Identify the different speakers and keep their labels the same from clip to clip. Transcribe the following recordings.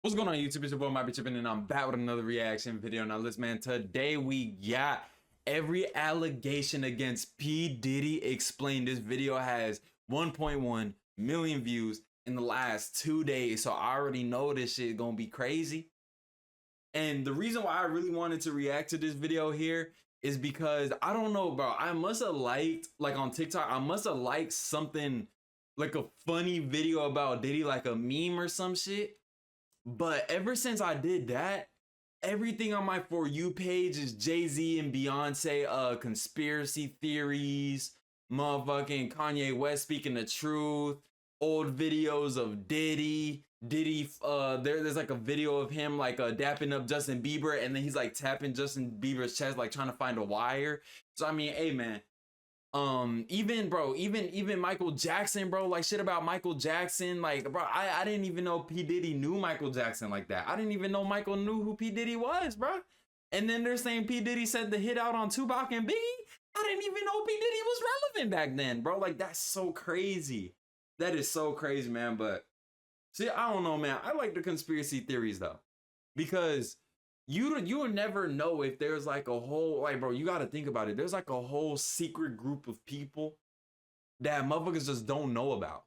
Speaker 1: What's going on YouTube? It's your boy Miikebetrippin and I'm back with another reaction video. Now listen, man, today we got every allegation against P. Diddy explained. This video has 1.1 million views in the last 2 days, so I already know this shit gonna be crazy. And the reason why I really wanted to react to this video here is because I don't know, bro. I must have liked, like on TikTok, I must have liked something like a funny video about Diddy, like a meme or some shit. But ever since I did that, everything on my For You page is Jay-Z and Beyonce conspiracy theories, motherfucking Kanye West speaking the truth, old videos of Diddy. There's like a video of him like dapping up Justin Bieber, and then he's like tapping Justin Bieber's chest, like trying to find a wire. So I mean, hey man, even Michael Jackson, bro, like shit about Michael Jackson, like bro, I didn't even know P. Diddy knew Michael Jackson like that. I didn't even know Michael knew who P. Diddy was, bro. And then they're saying P. Diddy said the hit out on Tupac and Biggie. I didn't even know P. Diddy was relevant back then, bro. Like that's so crazy. That is so crazy, man. But see, I don't know, man. I like the conspiracy theories though, because you will never know if there's like a whole, like, bro, you got to think about it. There's like a whole secret group of people that motherfuckers just don't know about.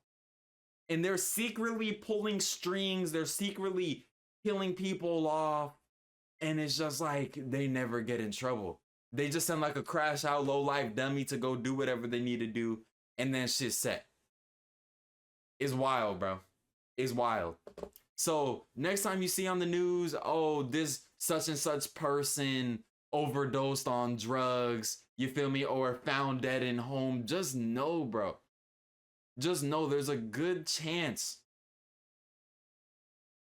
Speaker 1: And they're secretly pulling strings. They're secretly killing people off. And it's just like, they never get in trouble. They just send like a crash out low life dummy to go do whatever they need to do. And then shit's set. It's wild, bro. It's wild. So next time you see on the news, oh, this such and such person overdosed on drugs, you feel me, or found dead in home, just know, bro. Just know there's a good chance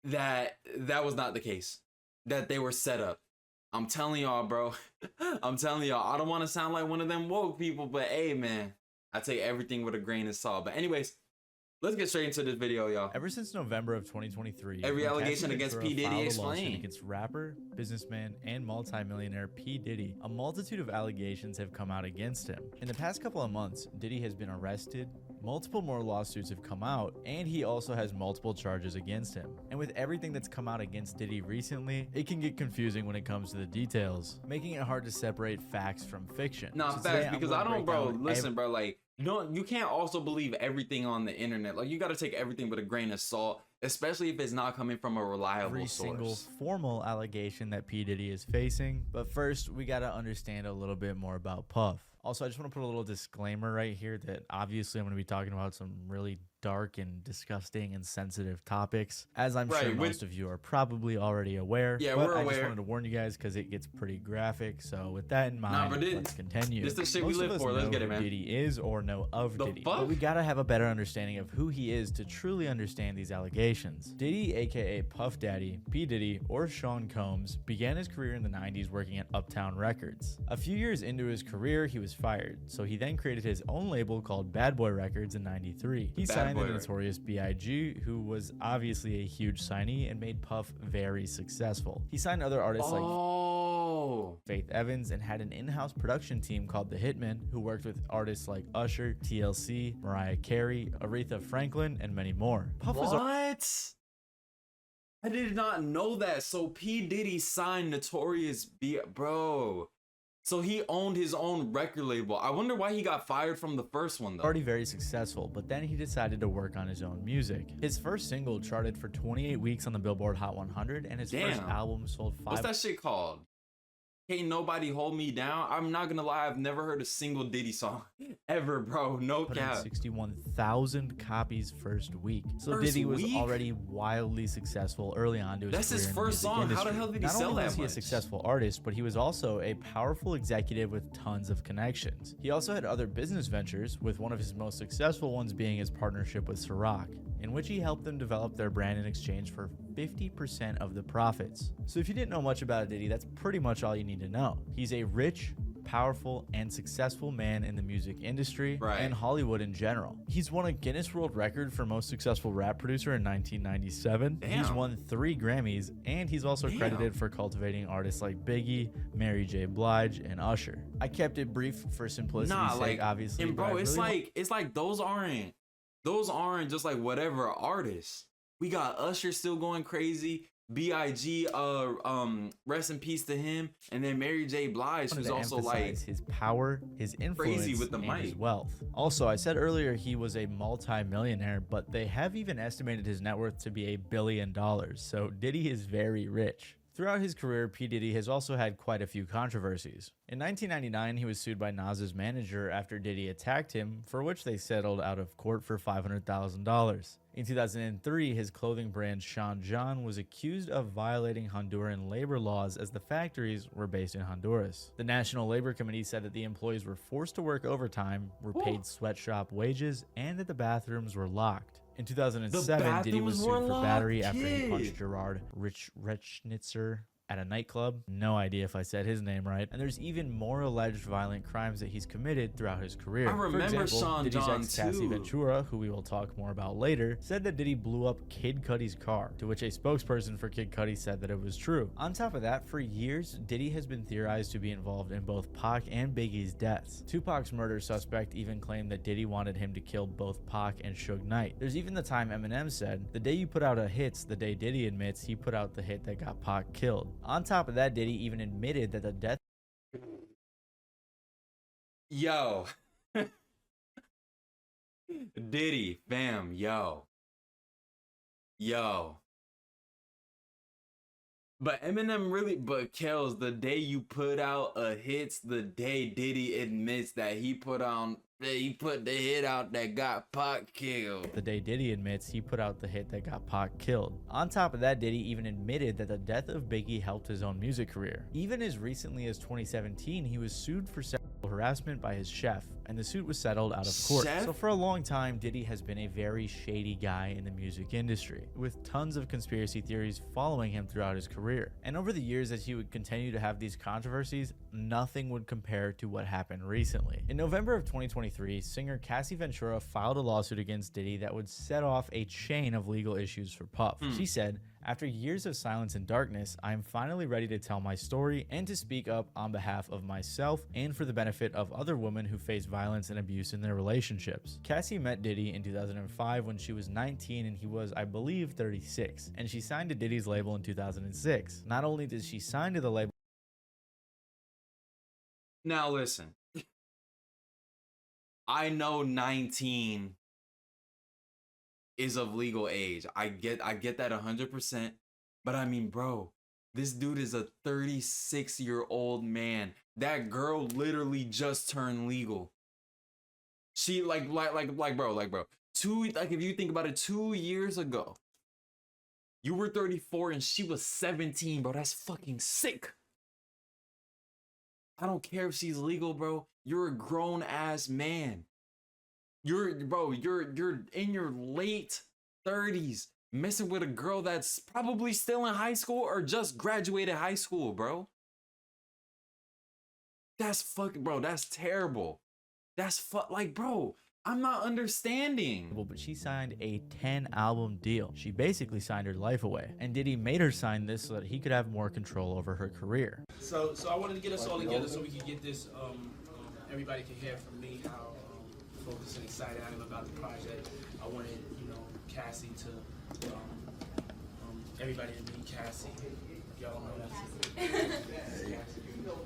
Speaker 1: that that was not the case, that they were set up. I'm telling y'all, bro. I'm telling y'all, I don't want to sound like one of them woke people, but hey, man, I take everything with a grain of salt. But anyways, let's get straight into this video, y'all.
Speaker 2: Ever since November of 2023,
Speaker 1: every allegation against P. Diddy explained.
Speaker 2: Against rapper, businessman, and multimillionaire P. Diddy, a multitude of allegations have come out against him. In the past couple of months, Diddy has been arrested, multiple more lawsuits have come out, and he also has multiple charges against him. And with everything that's come out against Diddy recently, it can get confusing when it comes to the details, making it hard to separate facts from fiction.
Speaker 1: Nah, facts, because I don't, bro, listen, bro, like, you can't also believe everything on the internet. Like, you got to take everything with a grain of salt, especially if it's not coming from a reliable source.
Speaker 2: Every single formal allegation that P. Diddy is facing. But first, we got to understand a little bit more about Puff. Also, I just want to put a little disclaimer right here that obviously I'm going to be talking about some really dark and disgusting and sensitive topics, as I'm sure most of you are probably already aware.
Speaker 1: Yeah,
Speaker 2: but
Speaker 1: we're aware.
Speaker 2: I just wanted to warn you guys because it gets pretty graphic. So with that in mind, let's continue.
Speaker 1: This is the shit we live for. Let's get it, man.
Speaker 2: Diddy is or know of Diddy, but we gotta have a better understanding of who he is to truly understand these allegations. Diddy, aka Puff Daddy, P. Diddy, or Sean Combs, began his career in the 90s working at Uptown Records. A few years into his career, he was fired, so he then created his own label called Bad Boy Records in '93. He signed the notorious B.I.G., who was obviously a huge signee and made Puff very successful. He signed other artists like Faith Evans and had an in-house production team called The Hitmen, who worked with artists like Usher, TLC, Mariah Carey, Aretha Franklin, and many more. Puff was
Speaker 1: I did not know that. So P. Diddy signed Notorious bro. So he owned his own record label. I wonder why he got fired from the first one, though.
Speaker 2: Already very successful, but then he decided to work on his own music. His first single charted for 28 weeks on the Billboard Hot 100, and his first album sold 5.
Speaker 1: What's that shit called? Can't Nobody Hold Me Down? I'm not gonna lie, I've never heard a single Diddy song ever, bro. No cap.
Speaker 2: 61,000 copies first week. So Diddy was already wildly successful early on to his
Speaker 1: That's his first song. How the hell did he sell that much? Not only
Speaker 2: was he a successful artist, but he was also a powerful executive with tons of connections. He also had other business ventures, with one of his most successful ones being his partnership with Ciroc, in which he helped them develop their brand in exchange for 50% of the profits. So if you didn't know much about Diddy, that's pretty much all you need to know. He's a rich, powerful, and successful man in the music industry and Hollywood in general. He's won a Guinness World Record for most successful rap producer in 1997. He's won 3 Grammys, and he's also credited for cultivating artists like Biggie, Mary J. Blige, and Usher. I kept it brief for simplicity's sake, obviously.
Speaker 1: And bro, it's like those aren't just like whatever artists. We got Usher still going crazy. Big, rest in peace to him. And then Mary J. Blige, who's also like
Speaker 2: his power, his influence,
Speaker 1: crazy with the
Speaker 2: and his
Speaker 1: mic.
Speaker 2: wealth. Also, I said earlier he was a multi-millionaire, but they have even estimated his net worth to be $1 billion. So Diddy is very rich. Throughout his career, P. Diddy has also had quite a few controversies. In 1999, he was sued by Nas's manager after Diddy attacked him, for which they settled out of court for $500,000. In 2003, his clothing brand Sean John was accused of violating Honduran labor laws as the factories were based in Honduras. The National Labor Committee said that the employees were forced to work overtime, were paid sweatshop wages, and that the bathrooms were locked. In 2007, Diddy was sued for battery after he punched Gerard Rechnitzer at a nightclub. No idea if I said his name right. And there's even more alleged violent crimes that he's committed throughout his career.
Speaker 1: I remember
Speaker 2: For example,
Speaker 1: Sean
Speaker 2: Diddy's
Speaker 1: John
Speaker 2: ex Cassie
Speaker 1: too.
Speaker 2: Ventura, who we will talk more about later, said that Diddy blew up Kid Cudi's car, to which a spokesperson for Kid Cudi said that it was true. On top of that, for years, Diddy has been theorized to be involved in both Pac and Biggie's deaths. Tupac's murder suspect even claimed that Diddy wanted him to kill both Pac and Suge Knight. There's even the time Eminem said, "The day you put out a hit's the day Diddy admits he put out the hit that got Pac killed." On top of that, Diddy even admitted that the death
Speaker 1: Yo. Diddy, fam, yo. But Eminem really, but Kels, the day you put out a hits, the day Diddy admits that he put the hit out that got Pac killed.
Speaker 2: The day Diddy admits he put out the hit that got Pac killed. On top of that, Diddy even admitted that the death of Biggie helped his own music career. Even as recently as 2017, he was sued for sexual harassment by his chef, and the suit was settled out of court.
Speaker 1: Chef?
Speaker 2: So for a long time, Diddy has been a very shady guy in the music industry, with tons of conspiracy theories following him throughout his career. And over the years, as he would continue to have these controversies, nothing would compare to what happened recently. In November of 2023, singer Cassie Ventura filed a lawsuit against Diddy that would set off a chain of legal issues for Puff. She said, "After years of silence and darkness, I am finally ready to tell my story and to speak up on behalf of myself and for the benefit of other women who face violence and abuse in their relationships." Cassie met Diddy in 2005 when she was 19 and he was, I believe, 36, and she signed to Diddy's label in 2006. Not only did she sign to the label,
Speaker 1: Now listen. I know 19 is of legal age. I get that 100%. But I mean, bro, this dude is a 36-year-old man. That girl literally just turned legal. She bro. If you think about it, 2 years ago, you were 34 and she was 17, bro. That's fucking sick. I don't care if she's legal, bro. You're a grown ass man. You're in your late 30s messing with a girl that's probably still in high school or just graduated high school, bro. That's fucking, bro, that's terrible. Bro, I'm not understanding.
Speaker 2: but she signed a 10-album deal. She basically signed her life away. And Diddy made her sign this so that he could have more control over her career.
Speaker 3: So I wanted to get us all together so we could get this, everybody can hear from me how focused and excited I am about the project. I wanted, Cassie to, everybody to meet Cassie. Y'all know that's Cassie.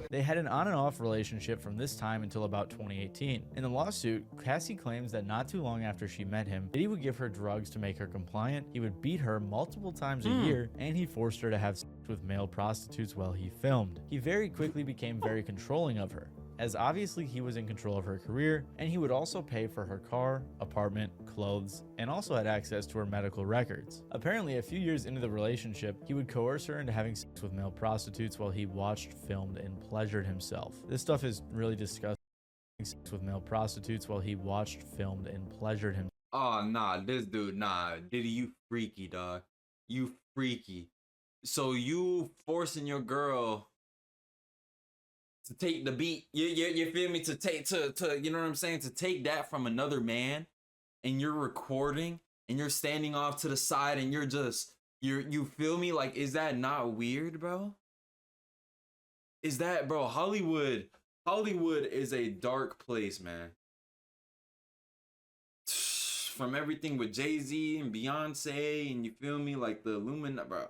Speaker 2: They had an on and off relationship from this time until about 2018. In the lawsuit, Cassie claims that not too long after she met him, Diddy would give her drugs to make her compliant, he would beat her multiple times a year, and he forced her to have sex with male prostitutes while he filmed. He very quickly became very controlling of her, as obviously he was in control of her career, and he would also pay for her car, apartment, clothes, and also had access to her medical records. Apparently, a few years into the relationship, he would coerce her into having sex with male prostitutes while he watched, filmed, and pleasured himself. This stuff is really disgusting. Sex with male prostitutes while he watched, filmed, and pleasured himself.
Speaker 1: Oh, nah, this dude, nah. Diddy, you freaky, dog. You freaky. So you forcing your girl to take the beat, you feel me? To you know what I'm saying? To take that from another man, and you're recording, and you're standing off to the side, and you feel me? Like, is that not weird, bro? Is that, bro? Hollywood is a dark place, man. from everything with Jay-Z and Beyonce, and you feel me, like the Illuminati, bro.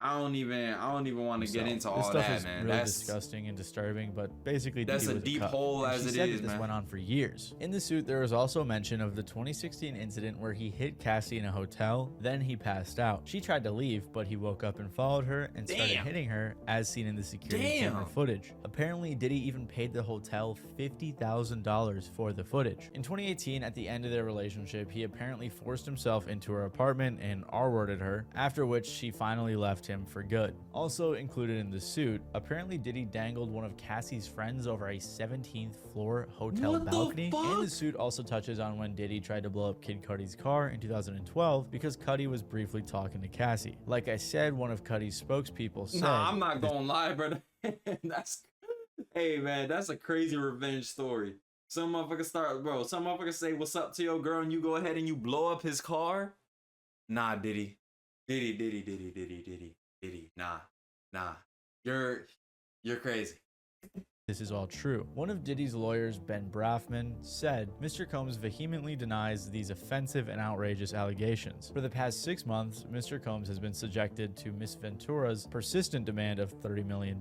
Speaker 1: I don't even want to get into
Speaker 2: This
Speaker 1: all
Speaker 2: stuff
Speaker 1: that,
Speaker 2: is
Speaker 1: man.
Speaker 2: really
Speaker 1: That's
Speaker 2: disgusting and disturbing, but basically
Speaker 1: that's
Speaker 2: Diddy
Speaker 1: a
Speaker 2: was
Speaker 1: deep
Speaker 2: cuck,
Speaker 1: hole
Speaker 2: and
Speaker 1: as
Speaker 2: she
Speaker 1: it
Speaker 2: said
Speaker 1: is,
Speaker 2: that this
Speaker 1: man.
Speaker 2: went on for years. In the suit, there was also mention of the 2016 incident where he hit Cassie in a hotel, then he passed out. She tried to leave, but he woke up and followed her and started
Speaker 1: Damn.
Speaker 2: hitting her, as seen in the security camera footage. Apparently, Diddy even paid the hotel $50,000 for the footage. In 2018, at the end of their relationship, he apparently forced himself into her apartment and R-worded her, after which she finally left him for good. Also included in the suit, apparently Diddy dangled one of Cassie's friends over a 17th floor hotel balcony. And the suit also touches on when Diddy tried to blow up Kid Cudi's car in 2012 because Cudi was briefly talking to Cassie. Like I said, one of Cudi's spokespeople said,
Speaker 1: Nah, I'm not gonna lie, brother. Hey man, that's a crazy revenge story. Some motherfuckers say what's up to your girl and you go ahead and you blow up his car. Nah, Diddy. Nah. You're crazy.
Speaker 2: this is all true. One of Diddy's lawyers, Ben Brafman, said Mr. Combs vehemently denies these offensive and outrageous allegations. For the past 6 months, Mr. Combs has been subjected to Miss Ventura's persistent demand of $30 million,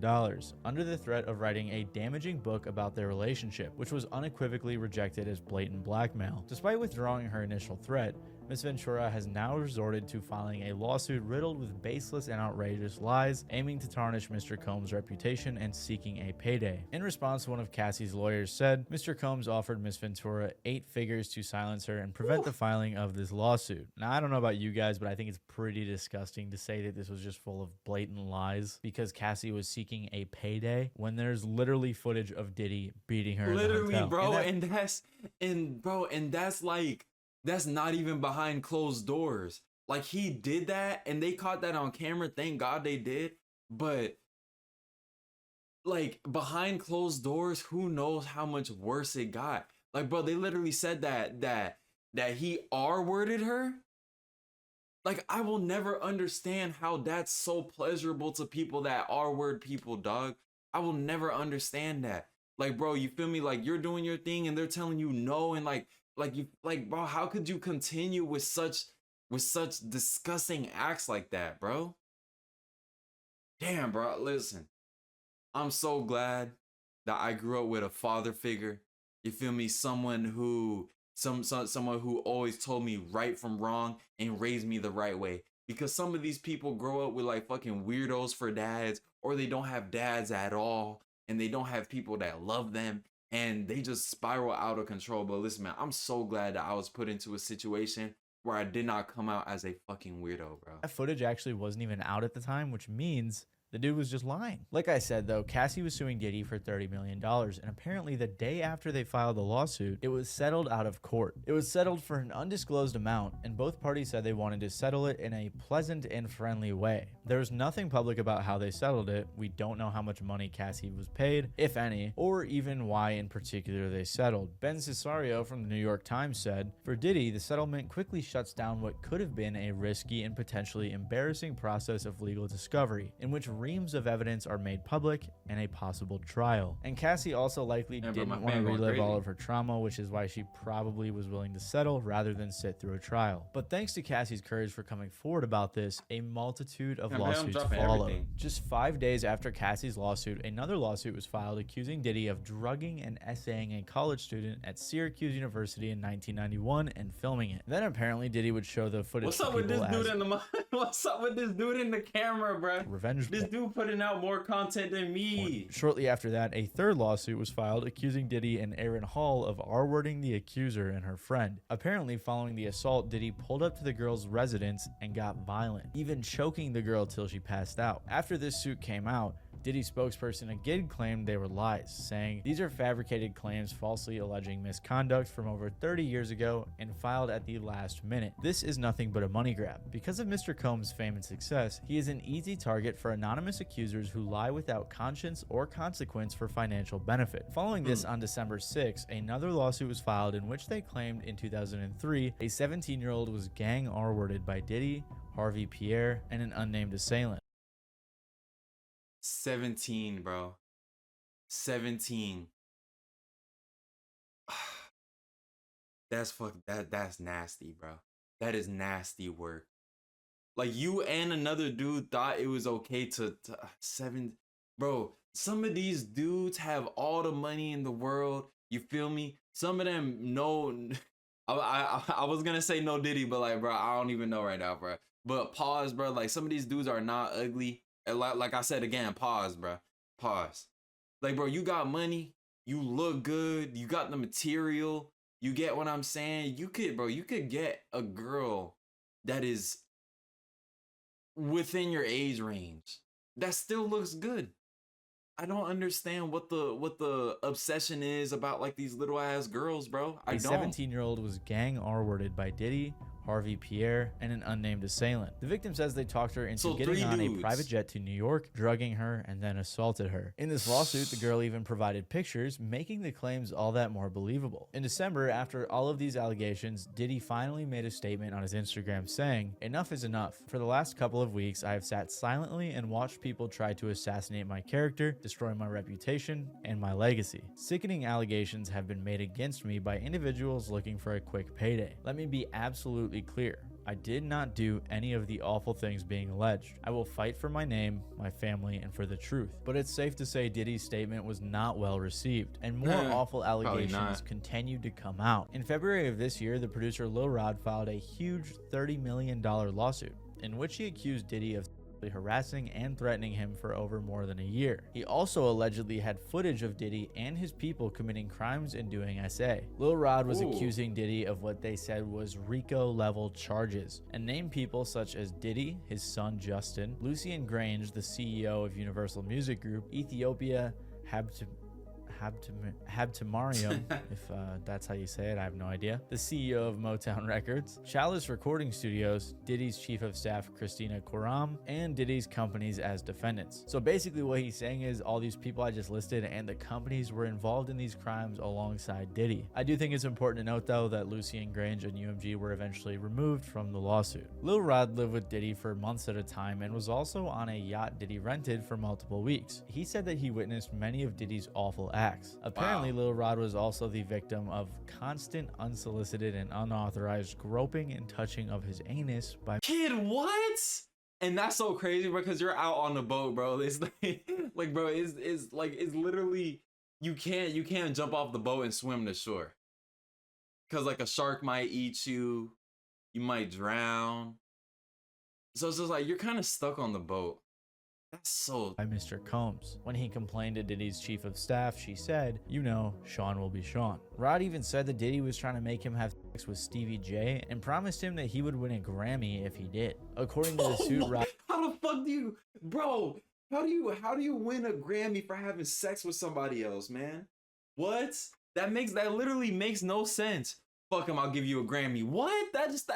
Speaker 2: under the threat of writing a damaging book about their relationship, which was unequivocally rejected as blatant blackmail. Despite withdrawing her initial threat, Ms. Ventura has now resorted to filing a lawsuit riddled with baseless and outrageous lies, aiming to tarnish Mr. Combs' reputation and seeking a payday. In response, one of Cassie's lawyers said Mr. Combs offered Ms. Ventura 8 figures to silence her and prevent the filing of this lawsuit. Now, I don't know about you guys, but I think it's pretty disgusting to say that this was just full of blatant lies because Cassie was seeking a payday when there's literally footage of Diddy beating her
Speaker 1: Literally,
Speaker 2: in the hotel.
Speaker 1: bro, and that's like, that's not even behind closed doors. Like, he did that and they caught that on camera. Thank God they did. But like, behind closed doors, who knows how much worse it got. Like, bro, they literally said that he R-worded her. Like, I will never understand how that's so pleasurable to people that R-word people, dog. I will never understand that. Like, bro, you feel me? Like, you're doing your thing and they're telling you no, and bro, how could you continue with such disgusting acts like that, bro? Damn, bro, listen. I'm so glad that I grew up with a father figure. You feel me? Someone who someone who always told me right from wrong and raised me the right way. Because some of these people grow up with like fucking weirdos for dads, or they don't have dads at all, and they don't have people that love them, and they just spiral out of control. But listen, man, I'm so glad that I was put into a situation where I did not come out as a fucking weirdo, bro.
Speaker 2: That footage actually wasn't even out at the time, which means the dude was just lying. Like I said, though, Cassie was suing Diddy for $30 million, and apparently the day after they filed the lawsuit, it was settled out of court. It was settled for an undisclosed amount, and both parties said they wanted to settle it in a pleasant and friendly way. There was nothing public about how they settled it. We don't know how much money Cassie was paid, if any, or even why in particular they settled. Ben Cesario from the New York Times said, "For Diddy, the settlement quickly shuts down what could have been a risky and potentially embarrassing process of legal discovery, in which reams of evidence are made public and a possible trial." And Cassie also likely didn't want to relive all of her trauma, which is why she probably was willing to settle rather than sit through a trial. But thanks to Cassie's courage for coming forward about this, a multitude of lawsuits followed. Just 5 days after Cassie's lawsuit, another lawsuit was filed accusing Diddy of drugging and essaying a college student at Syracuse University in 1991 and filming it. Then apparently Diddy would show the footage.
Speaker 1: What's up with this dude in the What's up with this dude in the camera, bro?
Speaker 2: Revenge.
Speaker 1: This dude putting out more content than me.
Speaker 2: Shortly after that, a third lawsuit was filed accusing Diddy and Aaron Hall of R-wording the accuser and her friend. Apparently, following the assault, Diddy pulled up to the girl's residence and got violent, even choking the girl till she passed out. After this suit came out, Diddy's spokesperson again claimed they were lies, saying these are fabricated claims falsely alleging misconduct from over 30 years ago and filed at the last minute. This is nothing but a money grab. Because of Mr. Combs' fame and success, he is an easy target for anonymous accusers who lie without conscience or consequence for financial benefit. Following this, on December 6, another lawsuit was filed in which they claimed in 2003 a 17-year-old was gang R-worded by Diddy, Harvey Pierre, and an unnamed assailant.
Speaker 1: 17, bro. 17. That's nasty, bro. That is nasty work. Like you and another dude thought it was okay to seven, bro. Some of these dudes have all the money in the world. You feel me? Some of them know. I was gonna say no Diddy, but like, bro, I don't even know right now, bro. But pause, bro. Like some of these dudes are not ugly. And like I said again, pause, bro. Pause. Like, bro, you got money. You look good. You got the material. You get what I'm saying? You could get a girl that is within your age range that still looks good. I don't understand what the obsession is about like these little ass girls, bro. I
Speaker 2: A
Speaker 1: don't.
Speaker 2: 17-year-old was gang R-worded by Diddy, Harvey Pierre, and an unnamed assailant. The victim says they talked her into getting on a private jet to New York, drugging her, and then assaulted her. In this lawsuit, the girl even provided pictures, making the claims all that more believable. In December, after all of these allegations, Diddy finally made a statement on his Instagram saying, "Enough is enough. For the last couple of weeks, I have sat silently and watched people try to assassinate my character, destroy my reputation, and my legacy. Sickening allegations have been made against me by individuals looking for a quick payday. Let me be absolutely clear. I did not do any of the awful things being alleged. I will fight for my name, my family, and for the truth." But it's safe to say Diddy's statement was not well received, and more awful allegations continued to come out. In February of this year, the producer Lil Rod filed a huge $30 million lawsuit, in which he accused Diddy of harassing and threatening him for over more than a year. He also allegedly had footage of Diddy and his people committing crimes and doing SA. Lil Rod was accusing Diddy of what they said was RICO level charges, and named people such as Diddy, his son Justin, Lucian Grange, the CEO of Universal Music Group, Ethiopia Habtemariam, if that's how you say it, I have no idea, the CEO of Motown Records, Chalice Recording Studios, Diddy's chief of staff Christina Koram, and Diddy's companies as defendants. So basically what he's saying is all these people I just listed and the companies were involved in these crimes alongside Diddy. I do think it's important to note though that Lucian Grange and UMG were eventually removed from the lawsuit. Lil Rod lived with Diddy for months at a time and was also on a yacht Diddy rented for multiple weeks. He said that he witnessed many of Diddy's awful acts. Apparently, Lil Rod was also the victim of constant, unsolicited, and unauthorized groping and touching of his anus by
Speaker 1: What? And that's so crazy because you're out on the boat, bro. It's like bro, it's like it's literally you can't jump off the boat and swim to shore. Cause like a shark might eat you, you might drown. So it's just like you're kind of stuck on the boat. That's so
Speaker 2: by Mr. Combs. When he complained to Diddy's chief of staff, she said, "You know, Sean will be Sean." Rod even said that Diddy was trying to make him have sex with Stevie J and promised him that he would win a Grammy if he did. According to the suit, Rod,
Speaker 1: how the fuck do you, bro? How do you win a Grammy for having sex with somebody else, man? What? That literally makes no sense. Fuck him, I'll give you a Grammy. What? That's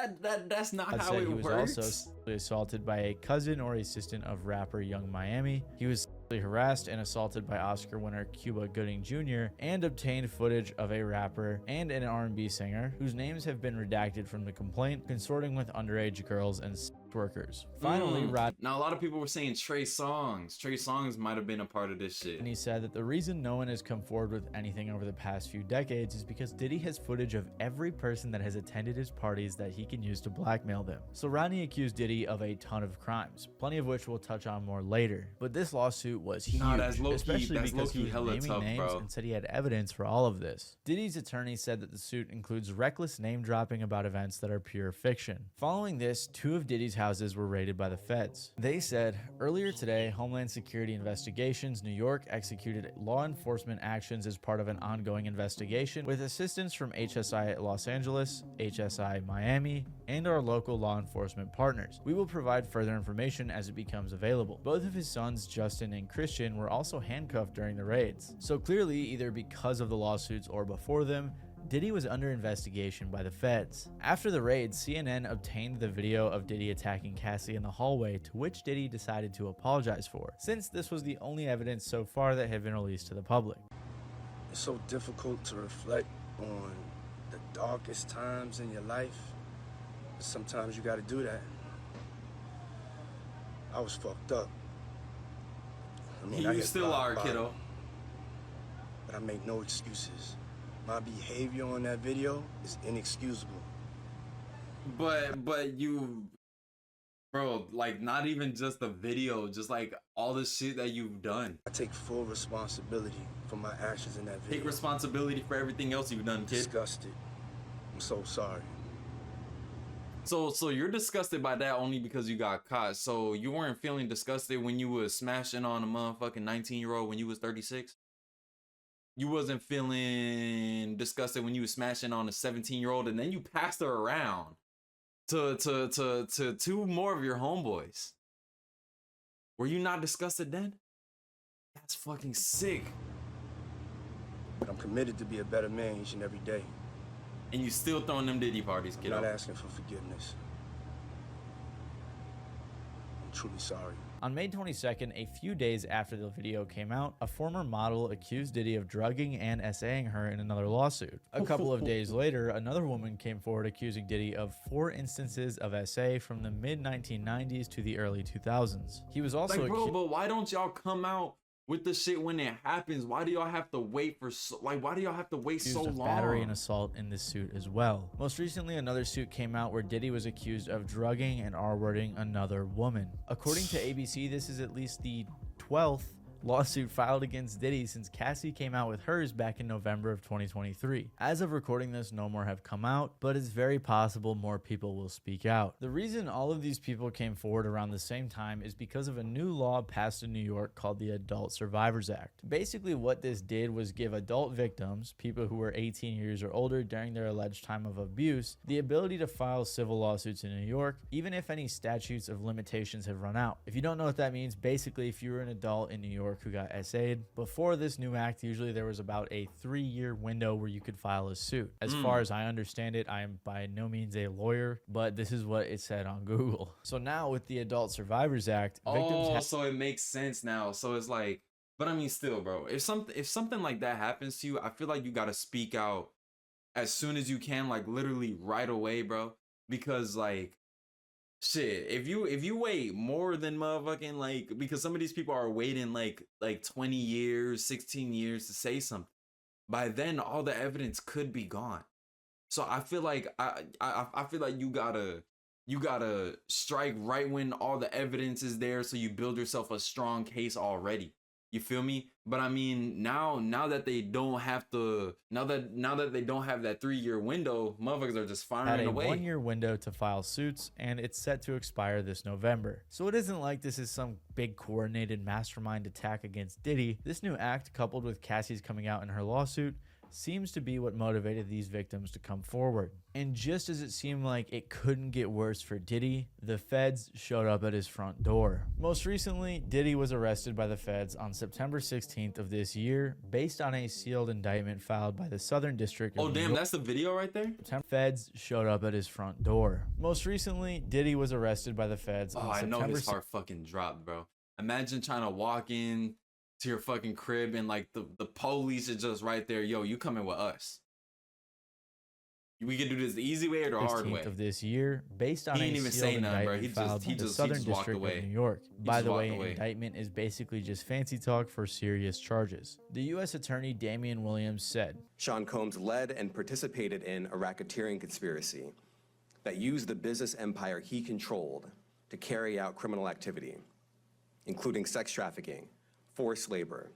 Speaker 1: not how it works.
Speaker 2: He was also assaulted by a cousin or assistant of rapper Young Miami. He was harassed and assaulted by Oscar winner Cuba Gooding Jr. and obtained footage of a rapper and an R&B singer whose names have been redacted from the complaint, consorting with underage girls and sex workers. Finally, Rod.
Speaker 1: Now a lot of people were saying Trey Songz. Trey Songz might have been a part of this shit.
Speaker 2: And he said that the reason no one has come forward with anything over the past few decades is because Diddy has footage of every person that has attended his parties that he can use to blackmail them. So Rodney accused Diddy of a ton of crimes, plenty of which we'll touch on more later. But this lawsuit was huge, especially because he was naming names and said he had evidence for all of this. Diddy's attorney said that the suit includes reckless name dropping about events that are pure fiction. Following this, 2 of Diddy's houses were raided by the feds. They said, earlier today, Homeland Security Investigations New York executed law enforcement actions as part of an ongoing investigation with assistance from HSI Los Angeles, HSI Miami, and our local law enforcement partners. We will provide further information as it becomes available. Both of his sons, Justin and Christian, were also handcuffed during the raids. So clearly, either because of the lawsuits or before them, Diddy was under investigation by the feds. After the raid, CNN obtained the video of Diddy attacking Cassie in the hallway, to which Diddy decided to apologize for, since this was the only evidence so far that had been released to the public.
Speaker 4: It's so difficult to reflect on the darkest times in your life. Sometimes you gotta do that. I was fucked up. I mean,
Speaker 1: you still are, kiddo.
Speaker 4: But I make no excuses. My behavior on that video is inexcusable.
Speaker 1: But you, bro, like not even just the video, just like all the shit that you've done.
Speaker 4: I take full responsibility for my actions in that video.
Speaker 1: Take responsibility for everything else you've done,
Speaker 4: I'm
Speaker 1: kid.
Speaker 4: disgusted. I'm so sorry.
Speaker 1: So you're disgusted by that only because you got caught. So you weren't feeling disgusted when you was smashing on a motherfucking 19-year-old when you was 36? You wasn't feeling disgusted when you was smashing on a 17-year-old and then you passed her around to two more of your homeboys. Were you not disgusted then? That's fucking sick.
Speaker 4: But I'm committed to be a better man each and every day.
Speaker 1: And you still throwing them Diddy parties,
Speaker 4: I'm
Speaker 1: kiddo.
Speaker 4: not asking for forgiveness. I'm truly sorry.
Speaker 2: On May 22nd, a few days after the video came out, a former model accused Diddy of drugging and SAing her in another lawsuit. A couple of days later, another woman came forward accusing Diddy of 4 instances of SA from the mid-1990s to the early 2000s. He was also
Speaker 1: like, bro, but why don't y'all come out with the shit when it happens? Why do y'all have to wait for why do y'all have to wait so
Speaker 2: accused of
Speaker 1: long?
Speaker 2: battery and assault in this suit as well. Most recently, another suit came out where Diddy was accused of drugging and R-wording another woman. According to ABC, this is at least the 12th lawsuit filed against Diddy since Cassie came out with hers back in November of 2023. As of recording this, no more have come out, but it's very possible more people will speak out. The reason all of these people came forward around the same time is because of a new law passed in New York called the Adult Survivors Act. Basically, what this did was give adult victims, people who were 18 years or older during their alleged time of abuse, the ability to file civil lawsuits in New York, even if any statutes of limitations have run out. If you don't know what that means, basically if you were an adult in New York who got SA'd, before this new act, usually there was about a 3-year window where you could file a suit. As far as I understand it, I am by no means a lawyer, but this is what it said on Google. So now with the Adult Survivors Act, victims
Speaker 1: so it makes sense now. So it's like, but I mean, still, bro, if something like that happens to you, I feel like you gotta speak out as soon as you can, like literally right away, bro. Because like, shit, if you wait more than motherfucking like, because some of these people are waiting like 20 years, 16 years to say something. By then, all the evidence could be gone. So I feel like I feel like you gotta strike right when all the evidence is there, so you build yourself a strong case already. You feel me? But I mean, now that they don't have to, now that they don't have that 3-year window, motherfuckers are just
Speaker 2: had
Speaker 1: firing
Speaker 2: a
Speaker 1: away.
Speaker 2: 1-year window to file suits, and it's set to expire this November. So it isn't like this is some big coordinated mastermind attack against Diddy. This new act, coupled with Cassie's coming out in her lawsuit, seems to be what motivated these victims to come forward. And just as it seemed like it couldn't get worse for Diddy, the feds showed up at his front door. Most recently, Diddy was arrested by the feds on September 16th of this year, based on a sealed indictment filed by the Southern District of
Speaker 1: Oh
Speaker 2: New
Speaker 1: damn,
Speaker 2: York.
Speaker 1: that's the video right there?
Speaker 2: Feds showed up at his front door. Most recently, Diddy was arrested by the feds on
Speaker 1: Oh, I know
Speaker 2: September
Speaker 1: his heart fucking dropped, bro. Imagine trying to walk in to your fucking crib and like the police are just right there. Yo, you coming with us? We can do this the easy way or the hard
Speaker 2: 16th
Speaker 1: way.
Speaker 2: of this year, based on
Speaker 1: He
Speaker 2: a
Speaker 1: ain't even
Speaker 2: sealed
Speaker 1: say nothing, bro.
Speaker 2: indictment
Speaker 1: He
Speaker 2: filed
Speaker 1: just-
Speaker 2: by
Speaker 1: he
Speaker 2: the
Speaker 1: just
Speaker 2: Southern
Speaker 1: walked
Speaker 2: District
Speaker 1: away.
Speaker 2: of New York.
Speaker 1: He
Speaker 2: By
Speaker 1: just
Speaker 2: the
Speaker 1: walked
Speaker 2: way,
Speaker 1: away.
Speaker 2: indictment is basically just fancy talk for serious charges. The U.S. Attorney Damian Williams said,
Speaker 5: Sean Combs led and participated in a racketeering conspiracy that used the business empire he controlled to carry out criminal activity, including sex trafficking, forced labor,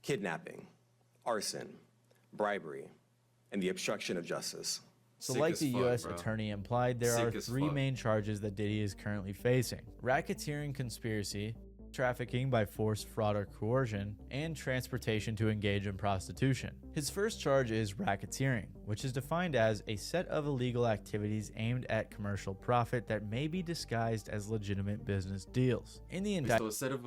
Speaker 5: kidnapping, arson, bribery, and the obstruction of justice.
Speaker 2: so
Speaker 1: Sick
Speaker 2: like
Speaker 1: as
Speaker 2: the
Speaker 1: fuck,
Speaker 2: U.S.
Speaker 1: bro.
Speaker 2: Attorney implied, there
Speaker 1: Sick
Speaker 2: are
Speaker 1: as
Speaker 2: 3
Speaker 1: fuck.
Speaker 2: main charges that Diddy is currently facing: racketeering conspiracy, trafficking by force, fraud, or coercion, and transportation to engage in prostitution. His first charge is racketeering, which is defined as a set of illegal activities aimed at commercial profit that may be disguised as legitimate business deals. In the
Speaker 1: So instead of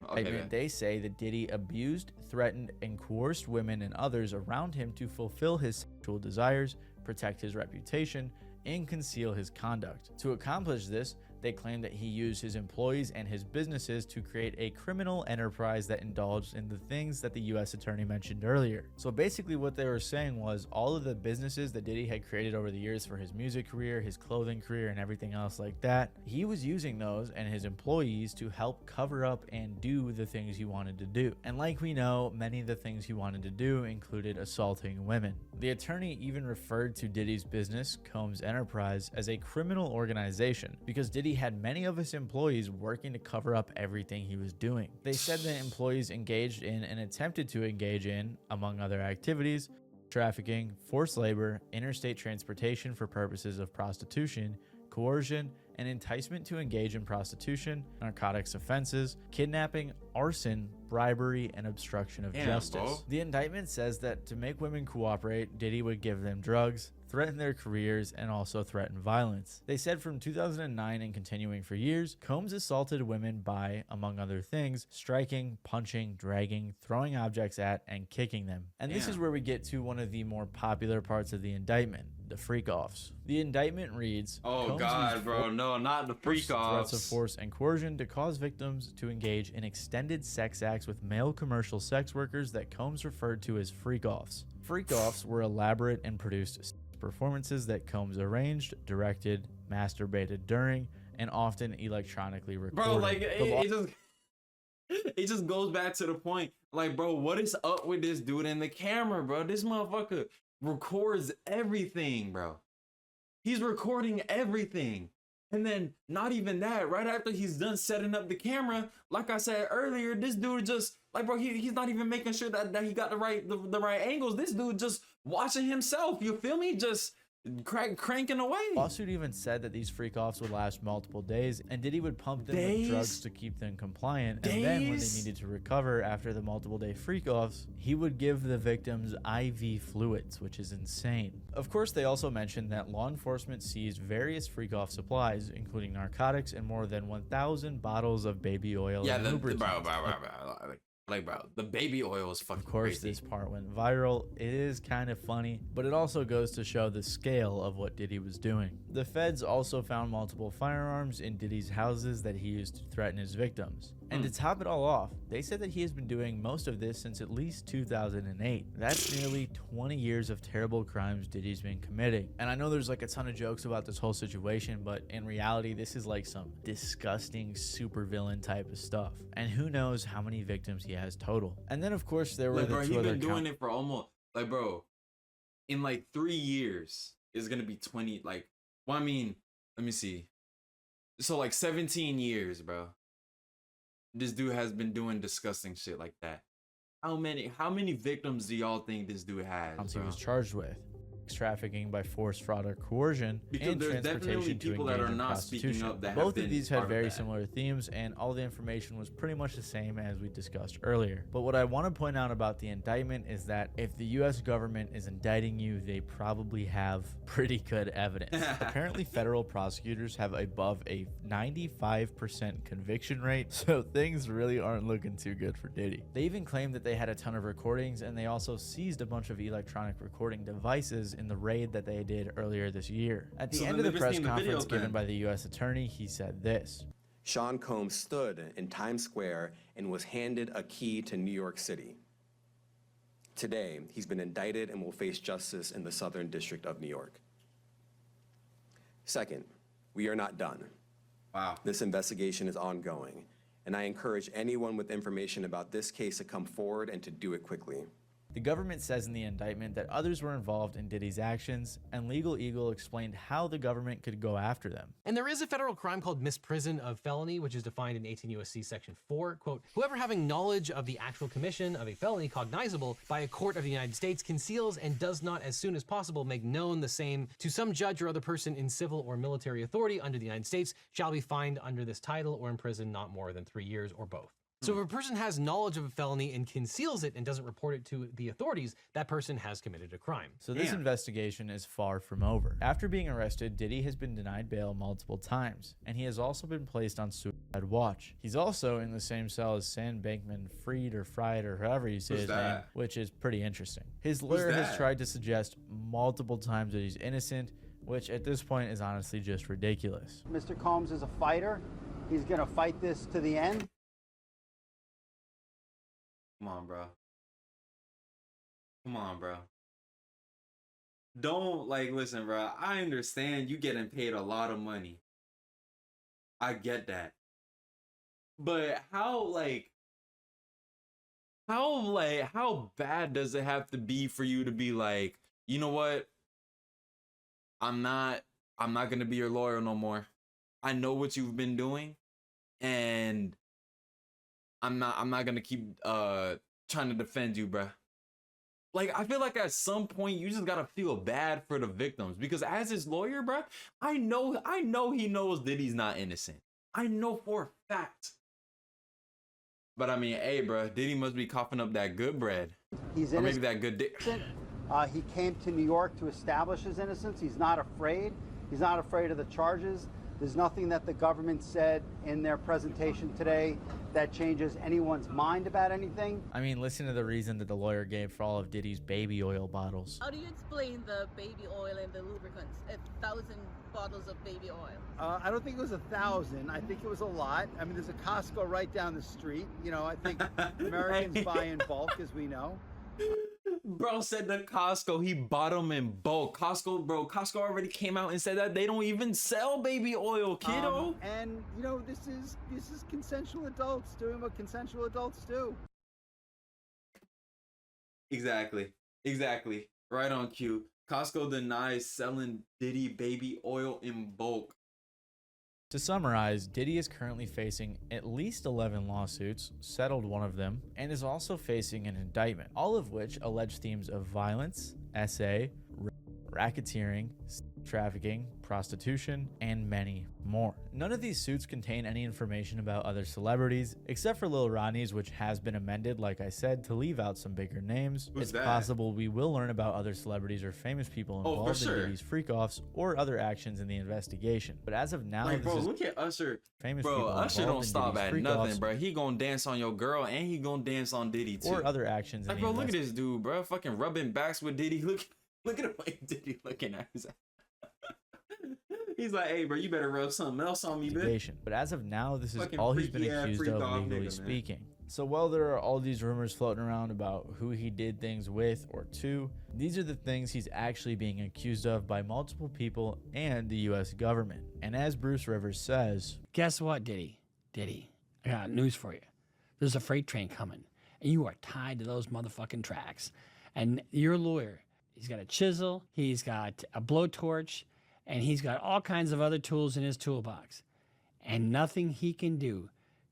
Speaker 2: indictment, they say that Diddy abused, threatened, and coerced women and others around him to fulfill his sexual desires, protect his reputation, and conceal his conduct. To accomplish this, They claim that he used his employees and his businesses to create a criminal enterprise that indulged in the things that the U.S. attorney mentioned earlier. So basically what they were saying was all of the businesses that Diddy had created over the years for his music career, his clothing career, and everything else like that, he was using those and his employees to help cover up and do the things he wanted to do. And like we know, many of the things he wanted to do included assaulting women. The attorney even referred to Diddy's business, Combs Enterprise, as a criminal organization because Diddy had many of his employees working to cover up everything he was doing. They said that employees engaged in and attempted to engage in, among other activities, trafficking, forced labor, interstate transportation for purposes of prostitution, coercion, and enticement to engage in prostitution, narcotics offenses, kidnapping, arson, bribery, and obstruction of justice.
Speaker 1: Bro.
Speaker 2: The indictment says that to make women cooperate, Diddy would give them drugs, threaten their careers, and also threaten violence. They said from 2009 and continuing for years, Combs assaulted women by, among other things, striking, punching, dragging, throwing objects at, and kicking them. And this is where we get to one of the more popular parts of the indictment, the freak-offs. The indictment reads,
Speaker 1: Oh
Speaker 2: Combs
Speaker 1: God,
Speaker 2: used
Speaker 1: bro, no, not the
Speaker 2: threats
Speaker 1: freak-offs.
Speaker 2: of force and coercion to cause victims to engage in extended sex acts with male commercial sex workers that Combs referred to as freak-offs. Freak-offs were elaborate and produced performances that Combs arranged, directed, masturbated during, and often electronically recorded.
Speaker 1: Bro, like it just goes back to the point. Like, bro, what is up with this dude in the camera, bro? This motherfucker records everything, bro. He's recording everything. And then not even that, right after he's done setting up the camera, like I said earlier, this dude just like, bro, he's not even making sure that he got the right angles. This dude just watching himself, you feel me? Just cranking away.
Speaker 2: Lawsuit even said that these freak-offs would last multiple days, and Diddy would pump them with drugs to keep them compliant. And then when they needed to recover after the multiple-day freak-offs, he would give the victims IV fluids, which is insane. Of course, they also mentioned that law enforcement seized various freak-off supplies, including narcotics and more than 1,000 bottles of baby oil and lubricants.
Speaker 1: Bro, the baby oil is fucking
Speaker 2: Of course,
Speaker 1: crazy.
Speaker 2: this part went viral. It is kind of funny, but it also goes to show the scale of what Diddy was doing. The feds also found multiple firearms in Diddy's houses that he used to threaten his victims. And to top it all off, they said that he has been doing most of this since at least 2008. That's nearly 20 years of terrible crimes Diddy's been committing. And I know there's like a ton of jokes about this whole situation, but in reality, this is like some disgusting supervillain type of stuff. And who knows how many victims he has total. And then of course there were
Speaker 1: Like,
Speaker 2: the
Speaker 1: bro,
Speaker 2: two
Speaker 1: he's
Speaker 2: other
Speaker 1: been doing it for almost, like, bro, in like 3 years, it's gonna be 20, like, well, I mean, let me see. So like 17 years, bro. This dude has been doing disgusting shit like that. How many victims do y'all think this dude has,
Speaker 2: he
Speaker 1: bro?
Speaker 2: was charged with. Trafficking by force, fraud, or coercion,
Speaker 1: Because
Speaker 2: and
Speaker 1: there's definitely
Speaker 2: transportation to
Speaker 1: people that
Speaker 2: engage
Speaker 1: are
Speaker 2: in
Speaker 1: not speaking
Speaker 2: prostitution.
Speaker 1: up that have
Speaker 2: Both
Speaker 1: been
Speaker 2: of these
Speaker 1: part
Speaker 2: had
Speaker 1: of
Speaker 2: very
Speaker 1: that.
Speaker 2: similar themes, and all the information was pretty much the same as we discussed earlier. But what I want to point out about the indictment is that if the US government is indicting you, they probably have pretty good evidence. Apparently, federal prosecutors have above a 95% conviction rate, so things really aren't looking too good for Diddy. They even claimed that they had a ton of recordings, and they also seized a bunch of electronic recording devices in the raid that they did earlier this year. At the end of the press conference given by the U.S. attorney, he said this.
Speaker 5: Sean Combs stood in Times Square and was handed a key to New York City. Today, he's been indicted and will face justice in the Southern District of New York. Second, we are not done.
Speaker 1: Wow.
Speaker 5: This investigation is ongoing, and I encourage anyone with information about this case to come forward and to do it quickly.
Speaker 2: The government says in the indictment that others were involved in Diddy's actions, and Legal Eagle explained how the government could go after them.
Speaker 6: And there is a federal crime called misprision of felony, which is defined in 18 U.S.C. Section 4. Quote, whoever having knowledge of the actual commission of a felony cognizable by a court of the United States conceals and does not as soon as possible make known the same to some judge or other person in civil or military authority under the United States shall be fined under this title or imprisoned not more than 3 years or both. So if a person has knowledge of a felony and conceals it and doesn't report it to the authorities, that person has committed a crime.
Speaker 2: So this investigation is far from over. After being arrested, Diddy has been denied bail multiple times, and he has also been placed on suicide watch. He's also in the same cell as Sam Bankman-Fried or Fried or however you say his name, which is pretty interesting. His lawyer has tried to suggest multiple times that he's innocent, which at this point is honestly just ridiculous.
Speaker 7: Mr. Combs is a fighter. He's going to fight this to the end.
Speaker 1: Come on, bro. Come on, bro. Don't, like, listen, bro. I understand you getting paid a lot of money. I get that. But how bad does it have to be for you to be like, you know what? I'm not gonna be your lawyer no more. I know what you've been doing, and I'm not gonna keep trying to defend you, bruh. Like, I feel like at some point you just gotta feel bad for the victims, because as his lawyer, bruh, I know he knows Diddy's not innocent. I know for a fact. But I mean, hey, bruh, Diddy must be coughing up that good bread.
Speaker 7: He's
Speaker 1: or
Speaker 7: innocent.
Speaker 1: maybe that good dick.
Speaker 7: He came to New York to establish his innocence. He's not afraid. He's not afraid of the charges. There's nothing that the government said in their presentation today that changes anyone's mind about anything.
Speaker 2: I mean, listen to the reason that the lawyer gave for all of Diddy's baby oil bottles.
Speaker 8: How do you explain the baby oil and the lubricants? 1,000 bottles of baby oil.
Speaker 7: I don't think it was 1,000. I think it was a lot. I mean, there's a Costco right down the street. You know, I think Americans buy in bulk, as we know.
Speaker 1: Bro said the Costco, he bought them in bulk. Costco already came out and said that they don't even sell baby oil, kiddo.
Speaker 7: And you know, this is consensual adults doing what consensual adults do.
Speaker 1: Exactly. Right on cue. Costco denies selling Diddy baby oil in bulk.
Speaker 2: To summarize, Diddy is currently facing at least 11 lawsuits, settled one of them, and is also facing an indictment, all of which allege themes of violence, SA, racketeering, trafficking, prostitution, and many more. None of these suits contain any information about other celebrities, except for Lil Ronnie's, which has been amended, like I said, to leave out some bigger names.
Speaker 1: Who's
Speaker 2: it's
Speaker 1: that?
Speaker 2: possible we will learn about other celebrities or famous people involved in Diddy's freak-offs or other actions in the investigation. But as of now,
Speaker 1: Like, bro, look at Usher. Bro, Usher don't stop at nothing, bro. He gonna dance on your girl and he gonna dance on Diddy too.
Speaker 2: Or other actions.
Speaker 1: Like, bro, look at this dude, bro. Fucking rubbing backs with Diddy. Look at the way Diddy looking at his ass. He's like, hey, bro, you better rub something else on me, bitch.
Speaker 2: But as of now, this is
Speaker 1: Fucking
Speaker 2: all he's been
Speaker 1: freaky ass
Speaker 2: accused
Speaker 1: freak
Speaker 2: of,
Speaker 1: dog
Speaker 2: legally
Speaker 1: nigga,
Speaker 2: speaking. So while there are all these rumors floating around about who he did things with or to, these are the things he's actually being accused of by multiple people and the US government. And as Bruce Rivers says,
Speaker 9: guess what, Diddy, I got news for you. There's a freight train coming, and you are tied to those motherfucking tracks. And your lawyer, he's got a chisel, he's got a blowtorch, and he's got all kinds of other tools in his toolbox. And nothing he can do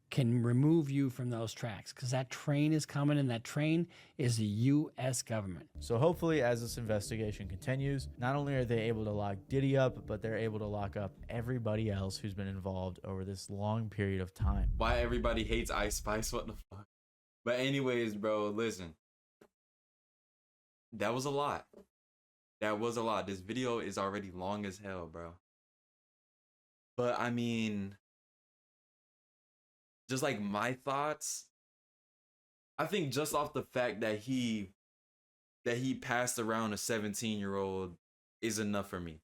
Speaker 9: can remove you from those tracks, because that train is coming, and that train is the U.S. government.
Speaker 2: So hopefully as this investigation continues, not only are they able to lock Diddy up, but they're able to lock up everybody else who's been involved over this long period of time.
Speaker 1: Why everybody hates Ice Spice? What the fuck? But anyways, bro, listen. That was a lot. This video is already long as hell, bro. But I mean, just like my thoughts, I think just off the fact that he passed around a 17-year-old is enough for me.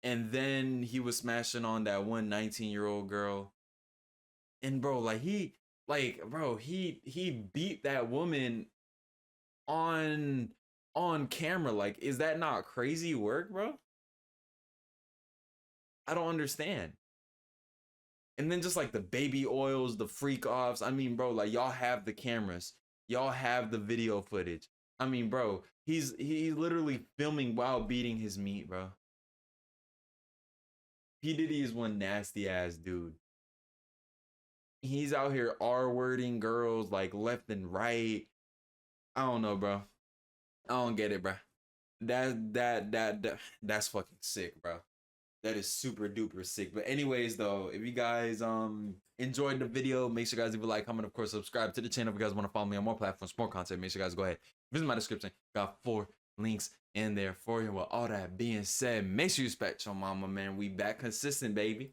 Speaker 1: And then he was smashing on that one 19-year-old girl. And bro, he beat that woman on camera. Like, is that not crazy work, bro? I don't understand. And then just like the baby oils, the freak offs. I mean, bro, like, y'all have the cameras, y'all have the video footage. I mean, bro, he's literally filming while beating his meat, bro. P. Diddy is one nasty ass dude. He's out here R-wording girls like left and right. I don't know, bro. I don't get it, bro. That's fucking sick, bro. That is super duper sick. But anyways, though, if you guys enjoyed the video, make sure you guys leave a like, comment, of course, subscribe to the channel. If you guys want to follow me on more platforms, more content, make sure you guys go ahead, visit my description. Got 4 links in there for you. With all that being said, make sure you respect your mama, man. We back consistent, baby.